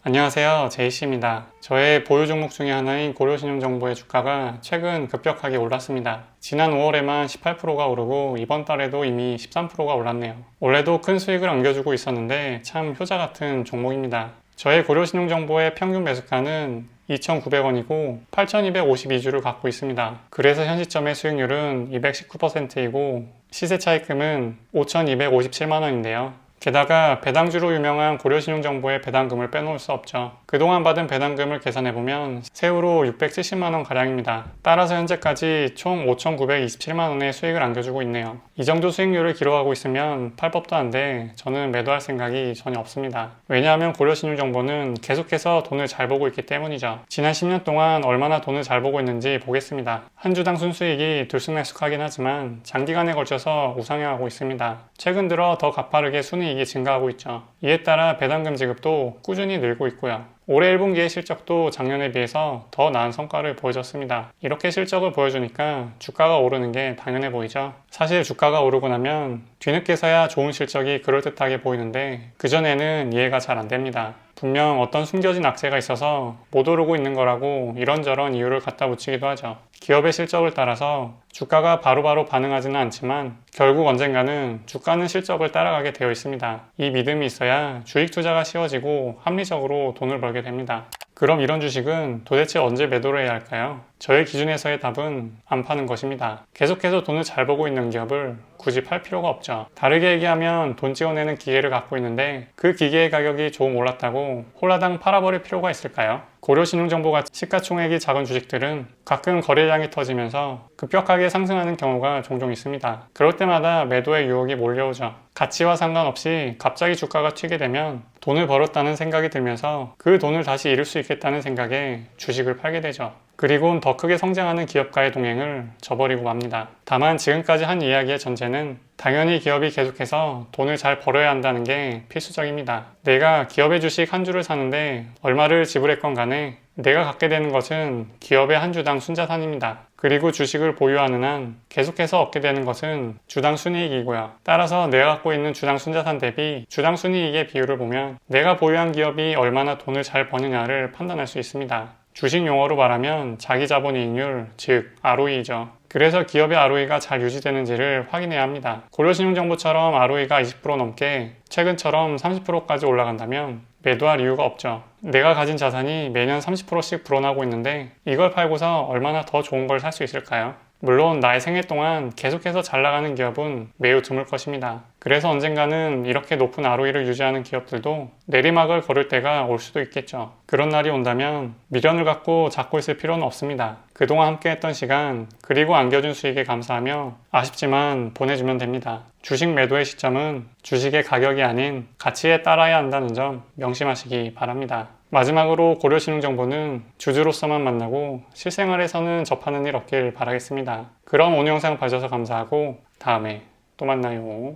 안녕하세요, 제이씨입니다. 저의 보유 종목 중에 하나인 고려신용정보의 주가가 최근 급격하게 올랐습니다. 지난 5월에만 18%가 오르고 이번 달에도 이미 13%가 올랐네요. 원래도 큰 수익을 안겨주고 있었는데 참 효자 같은 종목입니다. 저의 고려신용정보의 평균 매수가는 2,900원이고 8,252주를 갖고 있습니다. 그래서 현 시점의 수익률은 219%이고 시세 차익금은 5,257만원인데요. 게다가 배당주로 유명한 고려신용정보의 배당금을 빼놓을 수 없죠. 그동안 받은 배당금을 계산해보면 세후로 670만원 가량입니다. 따라서 현재까지 총 5,927만원의 수익을 안겨주고 있네요. 이 정도 수익률을 기록하고 있으면 팔 법도 한데 저는 매도할 생각이 전혀 없습니다. 왜냐하면 고려신용정보는 계속해서 돈을 잘 보고 있기 때문이죠. 지난 10년 동안 얼마나 돈을 잘 보고 있는지 보겠습니다. 한 주당 순수익이 들쑥날쑥하긴 하지만 장기간에 걸쳐서 우상향하고 있습니다. 최근 들어 더 가파르게 순이익이 증가하고 있죠. 이에 따라 배당금 지급도 꾸준히 늘고 있고요. 올해 1분기의 실적도 작년에 비해서 더 나은 성과를 보여줬습니다. 이렇게 실적을 보여주니까 주가가 오르는 게 당연해 보이죠. 사실 주가가 오르고 나면 뒤늦게서야 좋은 실적이 그럴듯하게 보이는데 그전에는 이해가 잘 안 됩니다. 분명 어떤 숨겨진 악재가 있어서 못 오르고 있는 거라고 이런저런 이유를 갖다 붙이기도 하죠. 기업의 실적을 따라서 주가가 바로바로 반응하지는 않지만 결국 언젠가는 주가는 실적을 따라가게 되어 있습니다. 이 믿음이 있어야 주식 투자가 쉬워지고 합리적으로 돈을 벌게 됩니다. 그럼 이런 주식은 도대체 언제 매도를 해야 할까요? 저의 기준에서의 답은 안 파는 것입니다. 계속해서 돈을 잘 벌고 있는 기업을 굳이 팔 필요가 없죠. 다르게 얘기하면 돈 찍어내는 기계를 갖고 있는데 그 기계의 가격이 조금 올랐다고 홀라당 팔아버릴 필요가 있을까요? 고려신용정보가 시가총액이 작은 주식들은 가끔 거래량이 터지면서 급격하게 상승하는 경우가 종종 있습니다. 그럴 때마다 매도의 유혹이 몰려오죠. 가치와 상관없이 갑자기 주가가 튀게 되면 돈을 벌었다는 생각이 들면서 그 돈을 다시 잃을 수 있겠다는 생각에 주식을 팔게 되죠. 그리고는 더 크게 성장하는 기업과의 동행을 저버리고 맙니다. 다만 지금까지 한 이야기의 전제는 당연히 기업이 계속해서 돈을 잘 벌어야 한다는 게 필수적입니다. 내가 기업의 주식 한 주를 사는데 얼마를 지불했건 간에 내가 갖게 되는 것은 기업의 한 주당 순자산입니다. 그리고 주식을 보유하는 한 계속해서 얻게 되는 것은 주당 순이익이고요. 따라서 내가 갖고 있는 주당 순자산 대비 주당 순이익의 비율을 보면 내가 보유한 기업이 얼마나 돈을 잘 버느냐를 판단할 수 있습니다. 주식 용어로 말하면 자기자본이익률, 즉 ROE이죠. 그래서 기업의 ROE가 잘 유지되는지를 확인해야 합니다. 고려신용정보처럼 ROE가 20% 넘게 최근처럼 30%까지 올라간다면 매도할 이유가 없죠. 내가 가진 자산이 매년 30%씩 불어나고 있는데 이걸 팔고서 얼마나 더 좋은 걸 살 수 있을까요? 물론 나의 생애 동안 계속해서 잘 나가는 기업은 매우 드물 것입니다. 그래서 언젠가는 이렇게 높은 ROE를 유지하는 기업들도 내리막을 걸을 때가 올 수도 있겠죠. 그런 날이 온다면 미련을 갖고 잡고 있을 필요는 없습니다. 그동안 함께했던 시간 그리고 안겨준 수익에 감사하며 아쉽지만 보내주면 됩니다. 주식 매도의 시점은 주식의 가격이 아닌 가치에 따라야 한다는 점 명심하시기 바랍니다. 마지막으로 고려신용정보는 주주로서만 만나고 실생활에서는 접하는 일 없길 바라겠습니다. 그럼 오늘 영상 봐주셔서 감사하고 다음에 또 만나요.